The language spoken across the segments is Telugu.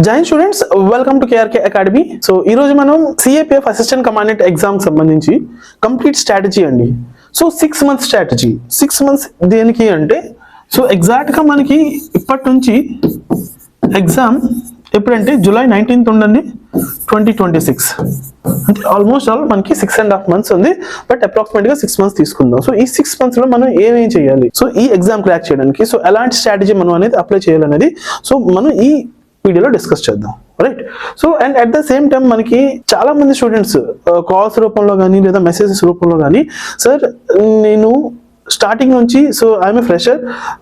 జై students, welcome to KRK academy. So ఈ రోజు మనం సిఏపిఎఫ్ అసిస్టెంట్ కమాండెంట్ ఎగ్జామ్ సంబంధించి కంప్లీట్ స్ట్రాటజీ అండి. So 6 months strategy. 6 months దేనికి అంటే, సో ఎగ్జాక్ట్గా మనకి ఇప్పటి నుంచి ఎగ్జామ్ ఎప్పుడంటే జూలై 19th ఉండండి 2026, అంటే ఆల్మోస్ట్ ఆల్ మనకి 6.5 months ఉంది. బట్ అప్రాక్సిమేట్గా 6 months తీసుకుందాం. సో ఈ 6 months లో మనం ఏమేం చేయాలి, సో ఈ ఎగ్జామ్ క్రాక్ చేయడానికి, సో ఎలాంటి స్ట్రాటజీ మనం అనేది అప్లై చేయాలనేది సో మనం ఈ వీడియోలో డిస్కస్ చేద్దాం, right? So and at the same time మనకి చాలా మంది స్టూడెంట్స్ కాల్స్ రూపంలో కానీ లేదా మెసేజెస్ రూపంలో కానీ, సార్ నేను స్టార్టింగ్ నుంచి so I'm a fresher,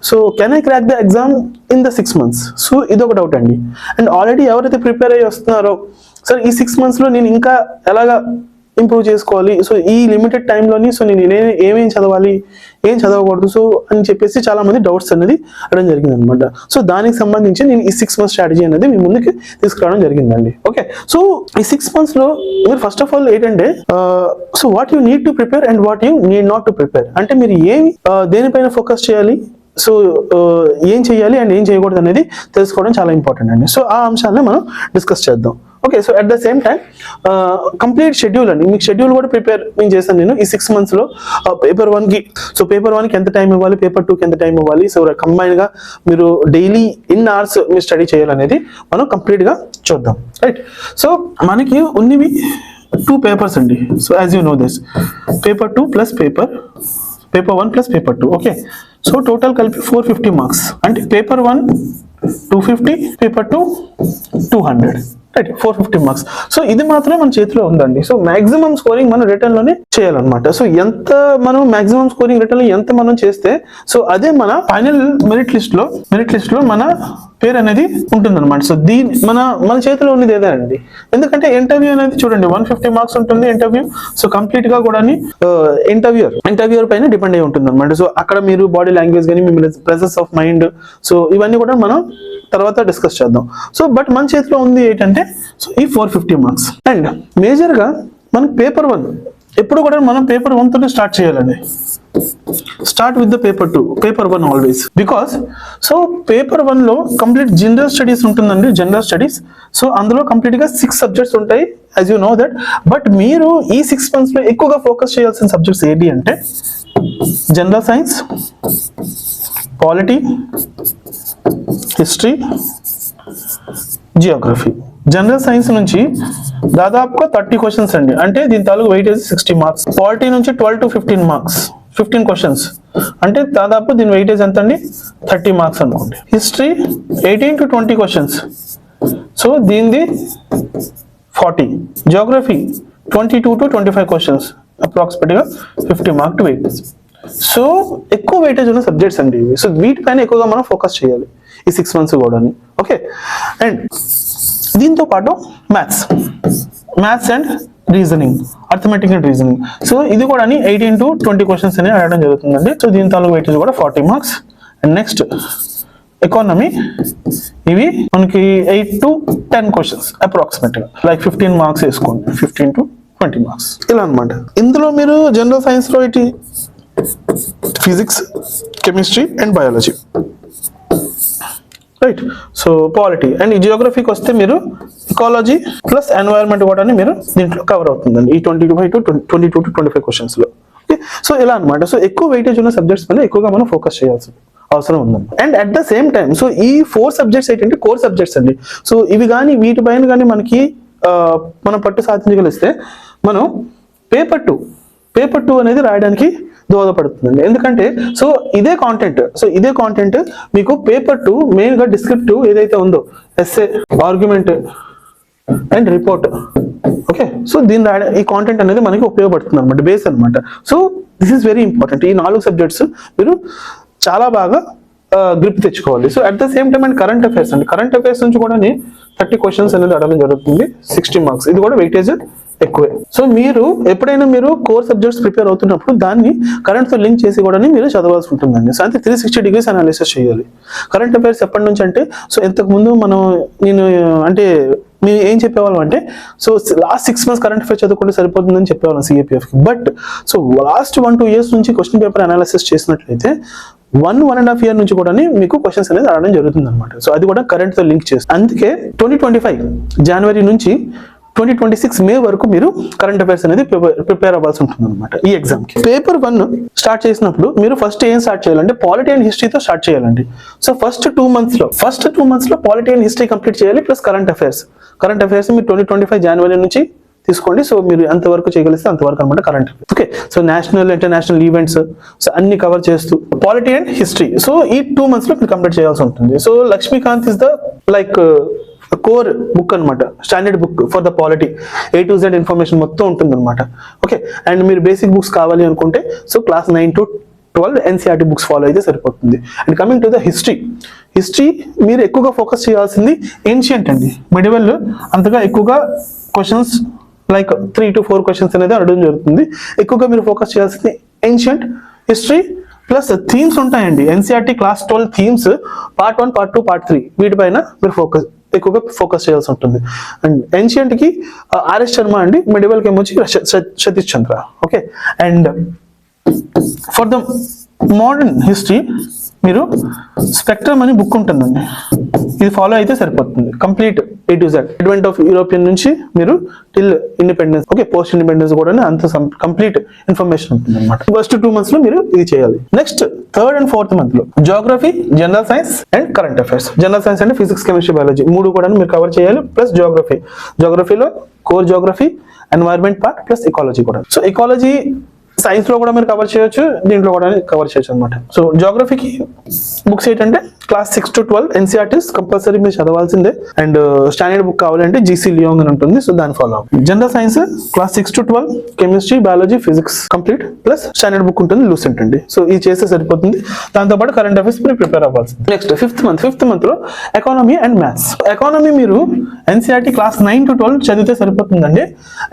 so can I crack the exam in the 6 months? So ఇది ఒక డౌట్ అండి. అండ్ ఆల్రెడీ ఎవరైతే ప్రిపేర్ అయ్యి వస్తున్నారో, సార్ ఈ 6 months లో నేను ఇంకా ఎలాగా ఇంప్రూవ్ చేసుకోవాలి, సో ఈ లిమిటెడ్ టైంలోని సో నేను ఏమేం చదవాలి, ఏం చదవకూడదు, సో అని చెప్పేసి చాలా మంది డౌట్స్ అనేది అడగడం జరిగింది అనమాట. సో దానికి సంబంధించి నేను ఈ 6 months స్ట్రాటజీ అనేది మీ ముందుకి తీసుకురావడం జరిగిందండి. ఓకే, సో ఈ 6 months లో మీరు ఫస్ట్ ఆఫ్ ఆల్ ఏంటంటే, so what you need to prepare and what you need not to prepare, అంటే మీరు ఏమి దేనిపైన ఫోకస్ చేయాలి, సో ఏం చేయాలి అండ్ ఏం చేయకూడదు అనేది తెలుసుకోవడం చాలా ఇంపార్టెంట్ అండి. సో ఆ అంశాలను మనం డిస్కస్ చేద్దాం. Okay, so at the same time complete schedule అండి, మీకు షెడ్యూల్ కూడా ప్రిపేర్ నేను చేశాను నేను ఈ 6 months లో. పేపర్ 1కి, సో పేపర్ 1కి ఎంత టైం ఇవ్వాలి, పేపర్ 2కి ఎంత టైం ఇవ్వాలి, సో కంబైన్గా మీరు డైలీ ఇన్ అవర్స్ మీరు స్టడీ చేయాలనేది మనం కంప్లీట్గా చూద్దాం, రైట్? సో మనకి ఉన్నవి 2 papers అండి. So as you know this, paper 2 plus paper 1 plus paper 2. Okay, so total కలిపి 450 marks, అంటే paper 1 250, paper 2 200, right? 450 marks. So ఇది మాత్రమే మన చేతిలో ఉందండి. సో మాక్సిమం స్కోరింగ్ మనం రిటర్న్ లోనే చేయాలన్నమాట. సో ఎంత మనం మాక్సిమం స్కోరింగ్ రిటర్న్ లో ఎంత మనం చేస్తే, సో అదే మన ఫైనల్ మెరిట్ లిస్ట్ లో మన పేరు అనేది ఉంటుంది అనమాట. సో మన చేతిలో ఉన్నది ఏదేనండి. ఎందుకంటే ఇంటర్వ్యూ అనేది చూడండి 150 marks ఉంటుంది ఇంటర్వ్యూ. సో కంప్లీట్ గా కూడా ఇంటర్వ్యూర్ పైన డిపెండ్ అయి ఉంటుంది అనమాట. సో అక్కడ మీరు బాడీ లాంగ్వేజ్ కానీ, మీ ప్రెసెన్స్ ఆఫ్ మైండ్, సో ఇవన్నీ కూడా మనం తర్వాత డిస్కస్ చేద్దాం. సో బట్ మన చేతిలో ఉంది ఏంటంటే, సో ఈ 450 marks. అండ్ మేజర్ గా మనకి పేపర్ 1 ఎప్పుడు కూడా మనం పేపర్ 1 తోనే స్టార్ట్ చేయాలండి. Start with the paper 1 always, because so paper 1 లో కంప్లీట్ జనరల్ స్టడీస్ ఉంటుందండి. జనరల్ స్టడీస్, సో అందులో కంప్లీట్ గా 6 subjects ఉంటాయి, as you know that. But మీరు ఈ 6 months లో ఎక్కువగా ఫోకస్ చేయాల్సిన సబ్జెక్ట్స్ ఏంటి అంటే, general science, polity, history, Geography. General science నుంచి దాదాపుగా 30 questions అండి, అంటే దీని తాలూకు వెయిటేజ్ 60 marks. పాలిటీ నుంచి 12 to 15 marks, 15 questions, అంటే దాదాపు దీని వెయిటేజ్ ఎంత అండి, 30 marks అనుకోండి. హిస్టరీ 18 to 20 questions, సో దీనిది 40. జియోగ్రఫీ 22 to 25 questions, అప్రాక్సిమేట్గా 50 mark వెయిటేజ్. సో ఎక్కువ వెయిటేజ్ ఉన్న సబ్జెక్ట్స్ అండి ఇవి. సో వీటిపైన ఎక్కువగా మనం ఫోకస్ చేయాలి ఈ 6 months కూడా. ఓకే, అండ్ దీంతో పాటు maths and reasoning, arithmetic and reasoning. So ఇది కూడా 18 to 20 questions అనేది అడగడం జరుగుతుందండి. సో దీని తాలూకు వెయిటేజ్ కూడా 40 marks. అండ్ నెక్స్ట్ ఎకానమీ, ఇవి మనకి 8 to 10 questions అప్రాక్సిమేట్గా, లైక్ 15 marks వేసుకోండి, 15 to 20 marks ఇలా అనమాట. ఇందులో మీరు జనరల్ సైన్స్లో ఇటు physics, chemistry and biology, right? So polity and ఈ జియోగ్రఫీకి వస్తే మీరు ఇకాలజీ ప్లస్ ఎన్వైరన్మెంట్ కూడా మీరు దీంట్లో కవర్ అవుతుందండి ఈ 22 to 25 questions లో. ఓకే, సో ఇలా అనమాట. సో ఎక్కువ వెయిటేజ్ ఉన్న సబ్జెక్ట్స్ పైన ఎక్కువగా మనం ఫోకస్ చేయాల్సి అవసరం ఉందండి. And at the same time, so ఈ 4 subjects ఏంటంటే కోర్ సబ్జెక్ట్స్ అండి. సో ఇవి కానీ వీటిపైన కానీ మనకి మనం పట్టు సాధించగలిస్తే మనం పేపర్ 2 అనేది రాయడానికి దోహదపడుతుందండి. ఎందుకంటే సో ఇదే కాంటెంట్ మీకు పేపర్ 2 మెయిన్ గా డిస్క్రిప్టివ్ ఏదైతే ఉందో, essay, argument and report. Okay, so ఈ కాంటెంట్ అనేది మనకి ఉపయోగపడుతుంది అనమాట, బేస్ అనమాట. So this is very important. ఈ 4 subjects మీరు చాలా బాగా గ్రిప్ తెచ్చుకోవాలి. So at the same time and current affairs నుంచి కూడా 30 questions అనేది అడగడం జరుగుతుంది, 60 marks. ఇది కూడా వెయిటేజ్ ఎక్కువే. సో మీరు ఎప్పుడైనా మీరు కోర్ సబ్జెక్ట్స్ ప్రిపేర్ అవుతున్నప్పుడు దాన్ని కరెంట్ తో లింక్ చేసి కూడా మీరు చదవాల్సి ఉంటుందండి. సో అంటే 360 degrees అనాలిసిస్ చేయాలి. కరెంట్ అఫైర్స్ ఎప్పటి నుంచి అంటే, సో ఇంతకు ముందు నేను అంటే మేము ఏం చెప్పేవాళ్ళం అంటే so last 6 months current affairs చదువుకుంటే సరిపోతుందని చెప్పేవాళ్ళం సిఏపిఎఫ్కి. బట్ సో లాస్ట్ 1-2 years నుంచి క్వశ్చన్ పేపర్ అనాలిసిస్ చేసినట్లయితే 1.5 year నుంచి కూడా మీకు క్వశ్చన్స్ అనేది రావడం జరుగుతుంది అనమాట. సో అది కూడా కరెంట్ తో లింక్ చేస్తుంది. అందుకే 2025 జనవరి నుంచి 2026 మే వరకు మీరు కరెంట్ అఫైర్స్ అనేది ప్రిపేర్ అవ్వాల్సి ఉంటుంది అనమాట ఈ ఎగ్జామ్ కి. పేపర్ 1 స్టార్ట్ చేసినప్పుడు మీరు ఫస్ట్ ఏం స్టార్ట్ చేయాలంటే పాలిటీ అండ్ హిస్టరీతో స్టార్ట్ చేయాలండి. సో ఫస్ట్ 2 months లో పాలిటీ అండ్ హిస్టరీ కంప్లీట్ చేయాలి, ప్లస్ కరెంట్ అఫైర్స్ మీరు 2025 జనవరి నుంచి తీసుకోండి. సో మీరు ఎంతవరకు చేయగలిస్తే అంతవరకు అనమాట current affairs. Okay, so national international events so అన్ని కవర్ చేస్తూ పాలిటీ అండ్ హిస్టరీ సో ఈ 2 months లో మీరు కంప్లీట్ చేయాల్సి ఉంటుంది. So Laxmikanth is the like core book అనమాట, standard book for the polity, A to Z information మొత్తం ఉంటుంది అనమాట. ఓకే, అండ్ మీరు బేసిక్ బుక్స్ కావాలి అనుకుంటే so class 9 to 12 NCERT books follow అయితే సరిపోతుంది. And coming to the history మీరు ఎక్కువగా ఫోకస్ చేయాల్సింది ఏన్షియంట్ అండి. మిడివల్ అంతగా ఎక్కువగా క్వశ్చన్స్ లైక్ 3 to 4 క్వశ్చన్స్ అనేది అడగడం జరుగుతుంది. ఎక్కువగా మీరు ఫోకస్ చేయాల్సింది ఏన్షియంట్ హిస్టరీ ప్లస్ థీమ్స్ ఉంటాయండి. NCERT class 12 themes part 1, part 2, part 3 వీటిపైన మీరు ఎక్కువగా ఫోకస్ చేయాల్సి ఉంటుంది. అండ్ ఏన్షియంట్ కి RS శర్మ అండి, మిడివల్ కి ఏమొచ్చి Satish Chandra. Okay, and for the modern history మీరు స్పెక్ట్రమ్ అని బుక్ ఉంటుందండి, ఇది ఫాలో అయితే సరిపోతుంది. Complete A to Z advent of European నుంచి మీరు till independence, okay post independence కూడా అంత కంప్లీట్ ఇన్ఫర్మేషన్ ఉంటుంది అనమాట. ఫస్ట్ 2 months లో మీరు ఇది చేయాలి. Next 3rd and 4th month లో geography, general science and current affairs. General science అంటే ఫిజిక్స్, కెమిస్ట్రీ, బయాలజీ 3 కూడా మీరు కవర్ చేయాలి. ప్లస్ జాగ్రఫీలో core geography, environment part plus ecology కూడా. సో ఎకాలజీ సైన్స్ లో కూడా మీరు కవర్ చేయొచ్చు, దీంట్లో కూడా కవర్ చేయొచ్చు అనమాట. సో జాగ్రఫీకి బుక్స్ ఏంటంటే క్లాస్ 6 to 12 NCERTs కంపల్సరీ మీరు చదవాల్సిందే. అండ్ స్టాండర్డ్ బుక్ కావాలంటే GC లియోంగ్ అని ఉంటుంది, సో దాని ఫాలో అవ్వండి. General science class 6 to 12 chemistry, biology, physics complete plus standard book ఉంటుంది లూసెంట్ అండి. సో ఇది చేస్తే సరిపోతుంది. దాంతోపాటు కరెంట్ అఫైర్స్ మీరు ప్రిపేర్ అవ్వాల్సింది. నెక్స్ట్ 5th month లో ఎకానమీ అండ్ మ్యాథ్స్. ఎకానమీ మీరు NCERT క్లాస్ 9 to 12 చదివితే సరిపోతుందండి.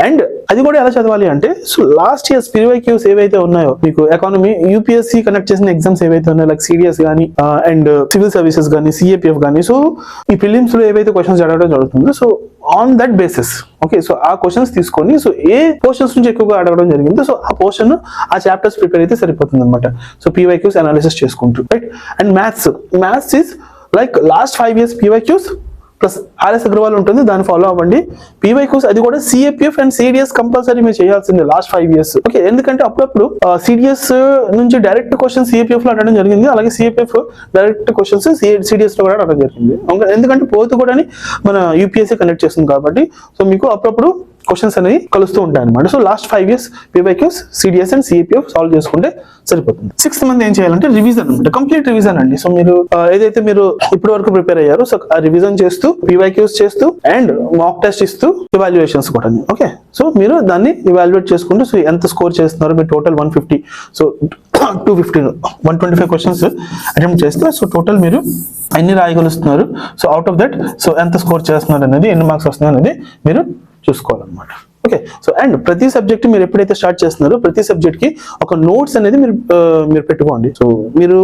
అండ్ అది కూడా ఎలా చదవాలి అంటే సో లాస్ట్ ఇయర్స్ PYQs ఏవైతే ఉన్నాయో మీకు ఎకానమీ UPSC కనెక్ట్ చేసిన ఎగ్జామ్స్ ఏవైతే ఉన్నాయో లైక్ CDS గానీ అండ్ సివిల్ సర్వీసెస్ గానీ CAPF గానీ సో ఈ ప్రిలిమ్స్ లో ఏవైతే క్వశ్చన్స్ అడగడం జరుగుతుందో so on that basis okay so ఆ క్వశ్చన్స్ తీసుకొని సో ఏ పోర్షన్స్ నుంచి ఎక్కువగా అడగడం జరిగిందో సో ఆ పోర్షన్ ఆ చాప్టర్స్ ప్రిపేర్ అయితే సరిపోతుంది అనమాట. సో PYQs అనాలిసిస్ చేసుకుంటూ right. And maths is like last 5 years PYQs plus RS Agarwal ఉంటుంది, దాన్ని ఫాలో అవ్వండి. PYQs అది కూడా CAPF అండ్ CDS కంపల్సరీ మీరు చేయాల్సిందే లాస్ట్ 5 years. ఓకే, ఎందుకంటే అప్పుడప్పుడు CDS నుంచి డైరెక్ట్ క్వశ్చన్స్ CAPF లో అడగడం జరిగింది, అలాగే CAPF డైరెక్ట్ క్వశ్చన్స్ CDS లో కూడా అడగడం జరిగింది. ఎందుకంటే పోతు కూడా మన UPSC కనెక్ట్ చేస్తుంది కాబట్టి సో మీకు అప్పుడప్పుడు క్వశ్చన్స్ అనేవి కలుస్తూ ఉంటాయి అనమాట. So last 5 years PYQs, CDS and CAPF solve చేసుకుంటే సరిపోతుంది. 6th month ఏం చేయాలంటే రివిజన్ అనమాట, కంప్లీట్ రివిజన్ అండి. సో మీరు ఏదైతే మీరు ఇప్పటి వరకు ప్రిపేర్ అయ్యారో సో ఆ రివిజన్ చేస్తూ PYQs చేస్తూ అండ్ మాక్ టెస్ట్ ఇస్తూ ఎవాల్యుయేషన్స్ కూడా. ఓకే, సో మీరు దాన్ని ఇవాల్యుయేట్ చేసుకుంటూ సో ఎంత స్కోర్ చేస్తున్నారు మీరు టోటల్ 150 సో 125 క్వశ్చన్స్ అటెంప్ట్ చేస్తే సో టోటల్ మీరు ఎన్ని రాయగలుస్తున్నారు so out of that so ఎంత స్కోర్ చేస్తున్నారు అనేది, ఎన్ని మార్క్స్ వస్తున్నాయి అనేది మీరు చూసుకోవాలన్నమాట. ఓకే, సో అండ్ ప్రతి సబ్జెక్ట్ మీరు ఎప్పుడైతే స్టార్ట్ చేస్తున్నారో ప్రతి సబ్జెక్ట్ కి ఒక నోట్స్ అనేది మీరు పెట్టుకోండి. సో మీరు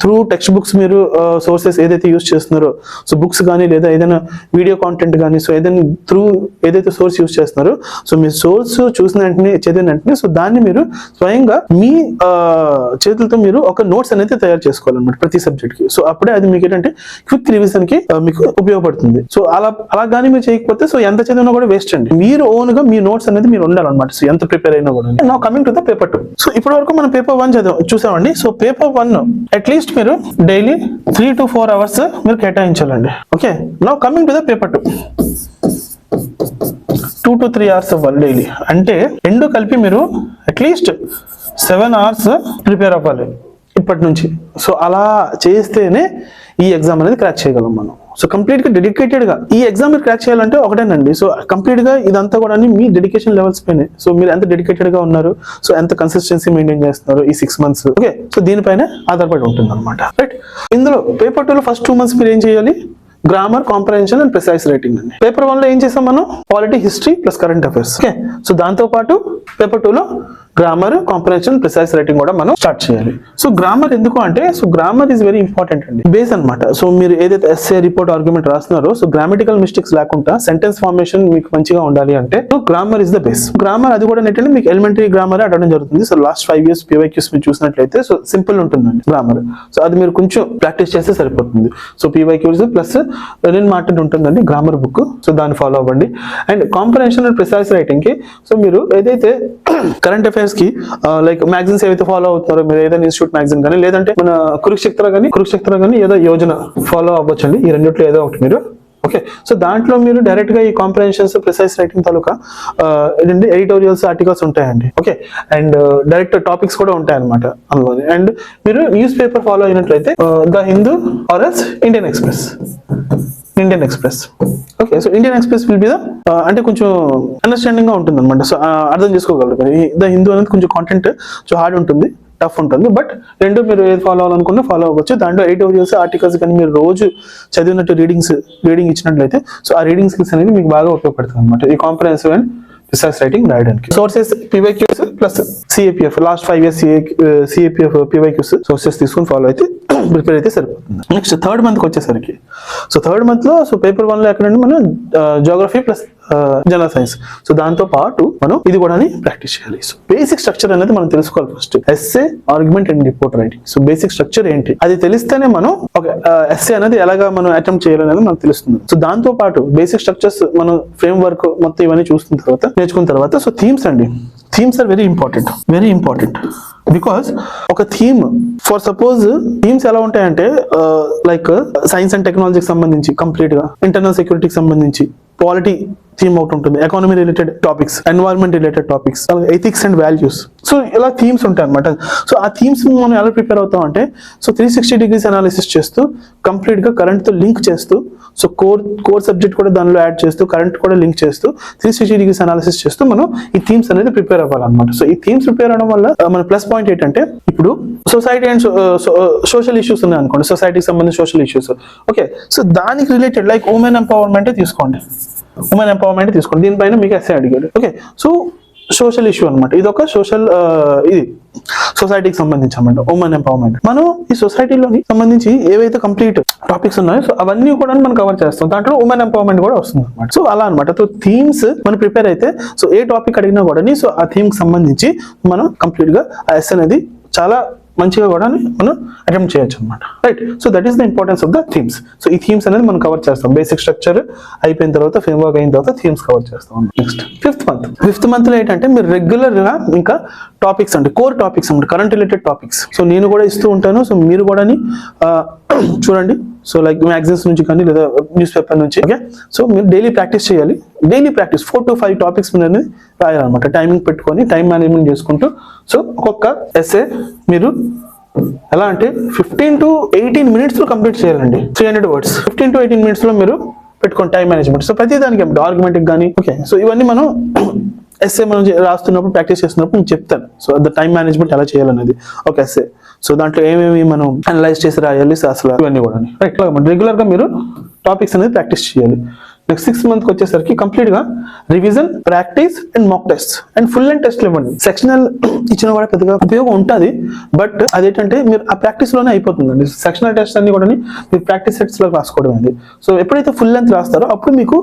త్రూ టెక్స్ట్ బుక్స్ మీరు సోర్సెస్ ఏదైతే యూస్ చేస్తున్నారో సో బుక్స్ కానీ లేదా ఏదైనా వీడియో కాంటెంట్ కానీ సో ఏదైనా త్రూ ఏదైతే సోర్స్ యూస్ చేస్తున్నారో సో మీ సోర్స్ చూసిన వెంటనే చదివిన వెంటనే సో దాన్ని మీరు స్వయంగా మీ చేతులతో మీరు ఒక నోట్స్ అనేది తయారు చేసుకోవాలన్నమాట ప్రతి సబ్జెక్ట్ కి. సో అప్పుడే అది మీకు ఏంటంటే క్విక్ రివిజన్ కి మీకు ఉపయోగపడుతుంది. సో అలా కానీ మీరు చేయకపోతే సో ఎంత చదివినా కూడా వేస్ట్ అండి. మీరు ఓన్ గా మీ నోట్స్ అనేది మీరు ఉండాలన్నమాట. సో ఎంత ప్రిపేర్ అయినా కూడా. Now coming to the paper 2. So ఇప్పటి వరకు మనం పేపర్ 1 చూసామండి. సో పేపర్ 1 అట్లీస్ట్ మీరు డైలీ 3 to 4 hours మీరు కేటాయించాలండి. Okay, now coming to the paper 2. 2 to 3 hours అవ్వాలి డైలీ. అంటే రెండు కలిపి మీరు అట్లీస్ట్ 7 hours ప్రిపేర్ అవ్వాలి ఇప్పటి నుంచి. సో అలా చేస్తేనే ఈ ఎగ్జామ్ అనేది క్రాక్ చేయగలం మనం. సో కంప్లీట్ గా డెడికేటెడ్ గా ఈ ఎగ్జామ్ మీరు క్రాక్ చేయాలంటే ఒకటేనండి. సో కంప్లీట్ గా ఇదంతా కూడా మీ డెడికేషన్ లెవెల్స్ పైన. సో మీరు ఎంత డెడికేటెడ్ గా ఉన్నారు, సో ఎంత కన్సిస్టెన్సీ మెయింటైన్ చేస్తున్నారు ఈ 6 months. ఓకే, సో దీనిపైన ఆధారపడి ఉంటుంది అనమాట. రైట్, ఇందులో పేపర్ 2 లో ఫస్ట్ 2 months మీరు ఏం చేయాలి, grammar, comprehension and precise writing అండి. పేపర్ 1 లో ఏం చేసాం మనం, polity, history plus current affairs. Okay, so దాంతో పాటు పేపర్ 2 లో గ్రామర్, కాంప్రహెన్షన్, ప్రిసైజ్ రైటింగ్ కూడా మనం స్టార్ట్ చేయాలి. సో గ్రామర్ ఎందుకు అంటే, so grammar is very important అండి, బేస్ అన్నమాట. సో మీరు ఏదైతే ఎస్ఏ, రిపోర్ట్, ఆర్గ్యుమెంట్ రాస్తున్నారో, సో గ్రామటికల్ మిస్టేక్స్ లేకుండా సెంటెన్స్ ఫార్మేషన్ మీకు మంచిగా ఉండాలి అంటే so grammar is the base. Grammar అది కూడా ఏంటంటే మీకు ఎలిమెంటరీ గ్రామర్ అడగడం జరుగుతుంది. సో లాస్ట్ 5 years PYQs మీరు చూసినట్లయితే సో సింపుల్ ఉంటుందండి గ్రామర్. సో అది మీరు కొంచెం ప్రాక్టీస్ చేస్తే సరిపోతుంది. So PYQs plus Lenin Martin ఉంటుందండి గ్రామర్ బుక్, సో దాన్ని ఫాలో అవ్వండి. And comprehension and precise writing కి సో మీరు ఏదైతే కరెంట్ అఫైర్స్ కి లైక్ మ్యాగజైన్స్ ఏవైతే ఫాలో అవుతున్నారో, మీరు ఏదైనా ఇన్స్టిట్యూట్ మ్యాగజైన్ కానీ లేదంటే మన కురుక్షేత్ర కానీ ఏదో యోజన ఫాలో అవ్వచ్చండి. ఈ రెండిట్లో ఏదో ఒకటి మీరు ఓకే. సో దాంట్లో మీరు డైరెక్ట్ గా ఈ కాంప్రహెన్షన్స్, ప్రిసైజ్ రైటింగ్ తాలూకా ఏంటంటే ఎడిటోరియల్స్, ఆర్టికల్స్ ఉంటాయండి. ఓకే. అండ్ డైరెక్ట్ టాపిక్స్ కూడా ఉంటాయి అనమాట అందులోనే. అండ్ మీరు న్యూస్ పేపర్ ఫాలో అయినట్లయితే the Hindu or else Indian express. Okay. So Indian express will be the అంటే కొంచెం అండర్స్టాండింగ్ గా ఉంటుంది అనమాట. సో అర్థం చేసుకోగలరు. ద హిందూ అనేది కొంచెం కాంటెంట్ సో హార్డ్ ఉంటుంది, టఫ్ ఉంటుంది. బట్ రెండు మీరు ఏది ఫాలో అవ్వాలనుకున్నా ఫాలో అవ్వచ్చు. దాంట్లో ఎడిటోరియల్స్, ఆర్టికల్స్ కానీ మీరు రోజు చదివినట్టు రీడింగ్ ఇచ్చినట్లయితే సో ఆ రీడింగ్ స్కిల్స్ అనేది మీకు బాగా ఉపయోగపడుతుంది అనమాట ఈ కాంప్రహెన్సివ్ అండ్ ప్రిసైజ్ రైటింగ్ రాయడానికి. Sources PYQs plus CAPF last 5 years CAPF PYQs sources తీసుకొని ఫాలో అయితే ప్రిపేర్ అయితే సరిపోతుంది. నెక్స్ట్ థర్డ్ మంత్కి వచ్చేసరికి సో థర్డ్ మంత్ లో సో పేపర్ 1 లో ఎక్కడంటే మనం geography plus general science. So దాంతో పాటు మనం ఇది కూడా ప్రాక్టీస్ చేయాలి. సో బేసిక్ స్ట్రక్చర్ అనేది మనం తెలుసుకోవాలి first. Essay, argument and report writing. So basic structure ఏంటి అది తెలిస్తేనే మనం ఒక ఎస్ఏ అనేది ఎలాగా మనం అటెంప్ట్ చేయాలనేది మనకు తెలుస్తుంది. సో దాంతో పాటు బేసిక్ స్ట్రక్చర్స్ మనం ఫ్రేమ్ వర్క్ మొత్తం ఇవన్నీ నేర్చుకున్న తర్వాత సో థీమ్స్ అండి. Themes are very important because ఒక థీమ్ ఫర్ సపోజ్ థీమ్స్ ఎలా ఉంటాయంటే లైక్ సైన్స్ అండ్ టెక్నాలజీకి సంబంధించి కంప్లీట్ గా, ఇంటర్నల్ సెక్యూరిటీకి సంబంధించి పాలిటీ థీమ్ ఒకటి ఉంటుంది, economy related topics, environment related topics, ethics and values. So ఇలా థీమ్స్ ఉంటాయి అనమాట. సో ఆ థీమ్స్ మనం ఎలా ప్రిపేర్ అవుతాం అంటే సో 360 degrees అనాలిసిస్ చేస్తూ కంప్లీట్ గా కరెంట్ తో లింక్ చేస్తూ సో కోర్ సబ్జెక్ట్ కూడా దానిలో యాడ్ చేస్తూ కరెంట్ కూడా లింక్ చేస్తూ 360 degrees అనాలిసిస్ చేస్తూ మనం ఈ థీమ్స్ అనేది ప్రిపేర్ అవ్వాలన్నమాట. సో ఈ థీమ్స్ ప్రిపేర్ అవడం వల్ల మన ప్లస్ పాయింట్ ఏంటంటే ఇప్పుడు సొసైటీ అండ్ సోషల్ ఇష్యూస్ ఉన్నాయి అనుకోండి, సొసైటీకి సంబంధించిన సోషల్ ఇష్యూస్. ఓకే. సో దానికి రిలేటెడ్ లైక్ ఉమెన్ ఎంపవర్మెంట్ తీసుకోండి. దీనిపైన మీకు ఎస్ఏ అడిగాడు. ఓకే. సో సోషల్ ఇష్యూ అనమాట, ఇది ఒక సోషల్ ఇది సొసైటీకి సంబంధించి అనమాట ఉమెన్ ఎంపవర్మెంట్. మనం ఈ సొసైటీలోని సంబంధించి ఏవైతే కంప్లీట్ టాపిక్స్ ఉన్నాయో సో అవన్నీ కూడా మనం కవర్ చేస్తాం. దాంట్లో ఉమెన్ ఎంపవర్మెంట్ కూడా వస్తుంది అనమాట. సో అలా అనమాట. సో థీమ్స్ మనం ప్రిపేర్ అయితే సో ఏ టాపిక్ అడిగినా కూడా సో ఆ థీమ్ కి సంబంధించి మనం కంప్లీట్ గా ఆ ఎస్ అనేది చాలా మంచిగా కూడా మనం అటెంప్ట్ చేయొచ్చు అనమాట. Right. So that is the importance of the themes. So ఈ థీమ్స్ అనేది మనం కవర్ చేస్తాం. బేసిక్ స్ట్రక్చర్ అయిపోయిన తర్వాత, ఫ్రేమ్ వర్క్ అయిన తర్వాత థీమ్స్ కవర్ చేస్తాం. నెక్స్ట్ ఫిఫ్త్ మంత్ లో ఏంటంటే మీరు రెగ్యులర్ గా ఇంకా టాపిక్స్ అంటే కోర్ టాపిక్స్ అంటే కరెంట్ రిలేటెడ్ టాపిక్స్ సో నేను కూడా ఇస్తూ ఉంటాను. సో మీరు కూడా చూడండి. సో లైక్ మ్యాగజైన్స్ నుంచి కానీ లేదా న్యూస్ పేపర్ నుంచి. ఓకే. సో మీరు డైలీ ప్రాక్టీస్ చేయాలి. 4 to 5 టాపిక్స్ మీరు రాయాలన్నమాట. టైమింగ్ పెట్టుకొని టైం మేనేజ్మెంట్ చేసుకుంటూ సో ఒక్కొక్క ఎస్ఏ మీరు ఎలా అంటే 15 to 18 minutes లో కంప్లీట్ చేయాలండి. 300 words 15 to 18 minutes లో మీరు పెట్టుకోండి టైం మేనేజ్మెంట్. సో ప్రతి దానికి ఆర్గ్యుమెంట్ కానీ. ఓకే. సో ఇవన్నీ మనం ఎస్ఏ మనం రాస్తున్నప్పుడు ప్రాక్టీస్ చేస్తున్నప్పుడు నేను చెప్తాను. సో ద టైం మేనేజ్మెంట్ ఎలా చేయాలనేది ఒక ఎస్ఏ. సో దాంట్లో ఏమేమి మనం అనలైజ్ చేసి రాయాలి అసలు ఇవన్నీ కూడా రైట్. రెగ్యులర్ గా మీరు టాపిక్స్ అనేది ప్రాక్టీస్ చేయాలి. నెక్స్ట్ 6 month వచ్చేసరికి కంప్లీట్ గా revision, practice and mock test and full and test ఇవ్వండి. సెక్షనల్ ఇచ్చిన కూడా పెద్దగా ఉపయోగం ఉంటుంది, బట్ అదేంటంటే మీరు ఆ ప్రాక్టీస్ లోనే అయిపోతుందండి. సెక్షనల్ టెస్ట్ అన్ని కూడా మీరు ప్రాక్టీస్ సెట్స్ లో రాసుకోవడం అది. సో ఎప్పుడైతే ఫుల్ లెంత్ రాస్తారో అప్పుడు మీకు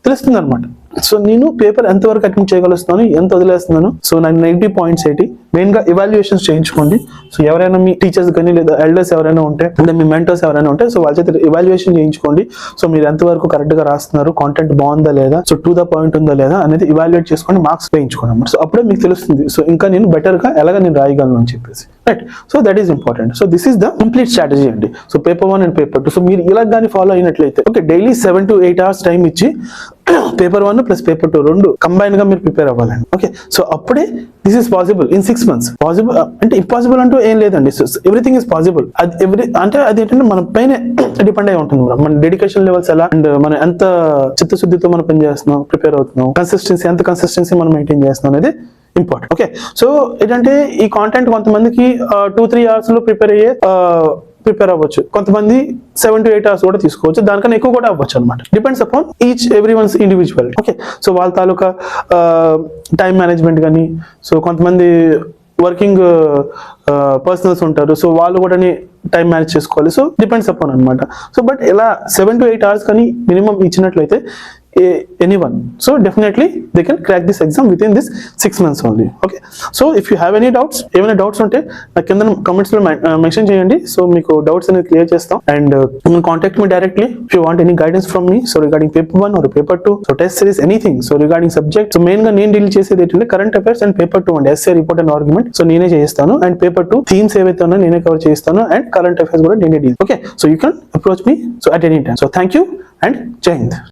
తెలుస్తుంది అనమాట. సో నేను పేపర్ ఎంతవరకు అటెంప్ట్ చేయగలుగుతున్నాను, ఎంత వదిలేస్తున్నాను. సో నాకు నెగిటివ్ పాయింట్స్ ఏంటి, మెయిన్ గా ఎవాల్యుయేషన్స్ చేయించుకోండి. సో ఎవరైనా మీ టీచర్స్ కానీ లేదా ఎల్డర్స్ ఎవరైనా ఉంటే అంటే మీ మెంటర్స్ ఎవరైనా ఉంటే సో వాళ్ళ చేత ఎవాల్యుయేషన్ చేయించుకోండి. సో మీరు ఎంతవరకు కరెక్ట్ గా రాస్తున్నారు, కాంటెంట్ బాగుందా లేదా, సో టు ద పాయింట్ ఉందా లేదా అనేది ఎవాల్యుయేట్ చేసుకొని మార్క్స్ వేయించుకోండి అన్నమాట. సో అప్పుడే మీకు తెలుస్తుంది సో ఇంకా నేను బెటర్ గా ఎలాగ నేను రాయగలను అని చెప్పేసి. Right. So that is important. So this is the complete strategy అండి. So paper 1 and paper 2 so మీరు ఇలా కానీ ఫాలో అయినట్లయితే okay daily 7 to 8 hours time ఇచ్చి పేపర్ 1 ప్లస్ పేపర్ 2 రెండు కంబైన్ గా మీరు ప్రిపేర్ అవ్వాలండి. ఓకే. సో అప్పుడే this is possible in 6 months. Possible అంటే ఇంపాసిబుల్ అంటూ ఏం లేదండి. So everything is possible. అంటే అది ఏంటంటే మన పైన డిపెండ్ అయి ఉంటుంది. మన డెడికేషన్ లెవెల్స్ ఎలా అండ్ మనం ఎంత చిత్తశుద్ధితో మనం పని చేస్తున్నాం, ప్రిపేర్ అవుతున్నాం, ఎంత కన్సిస్టెన్సీ మనం మెయింటైన్ చేస్తున్నాం అనేది ఇంపార్టెంట్. ఓకే. సో ఏంటంటే ఈ కాంటెంట్ కొంతమందికి 2-3 hours లో ప్రిపేర్ అయ్యే ప్రిపేర్ అవ్వచ్చు, కొంతమంది 7 to 8 hours కూడా తీసుకోవచ్చు, దానికన్నా ఎక్కువ కూడా అవ్వచ్చు అనమాట. Depends upon each every once individual. Okay, so వాళ్ళ తాలూకా టైం మేనేజ్మెంట్ కానీ, సో కొంతమంది వర్కింగ్ పర్సనల్స్ ఉంటారు, సో వాళ్ళు కూడా టైం మేనేజ్ చేసుకోవాలి. సో డిపెండ్స్ అపాన్ అనమాట. సో బట్ ఇలా 7 to 8 hours కానీ మినిమం ఇచ్చినట్లయితే anyone, so definitely they can crack this exam within this 6 months only. Okay, so if you have any doubts, ఏమైనా డౌట్స్ ఉంటే నాకు కింద కమెంట్స్ లో మెన్షన్ చేయండి. సో మీకు డౌట్స్ అనేది క్లియర్ చేస్తాం. And you can contact me directly if you want any guidance from me, so regarding paper 1 or paper 2, so test series, anything, so regarding subject. So మెయిన్ గా నేను డీల్ చేసేది ఏంటంటే current affairs and paper 2 and essay report and argument, so నేనే చేస్తాను. అండ్ పేపర్ 2 థీమ్స్ ఏవైతే ఉన్నాయో నేనే కవర్ చేస్తాను, అండ్ కరెంట్ అఫైర్స్ కూడా నేనే deal. Okay, so you can approach me so at any time. So thank you and జై హింద్.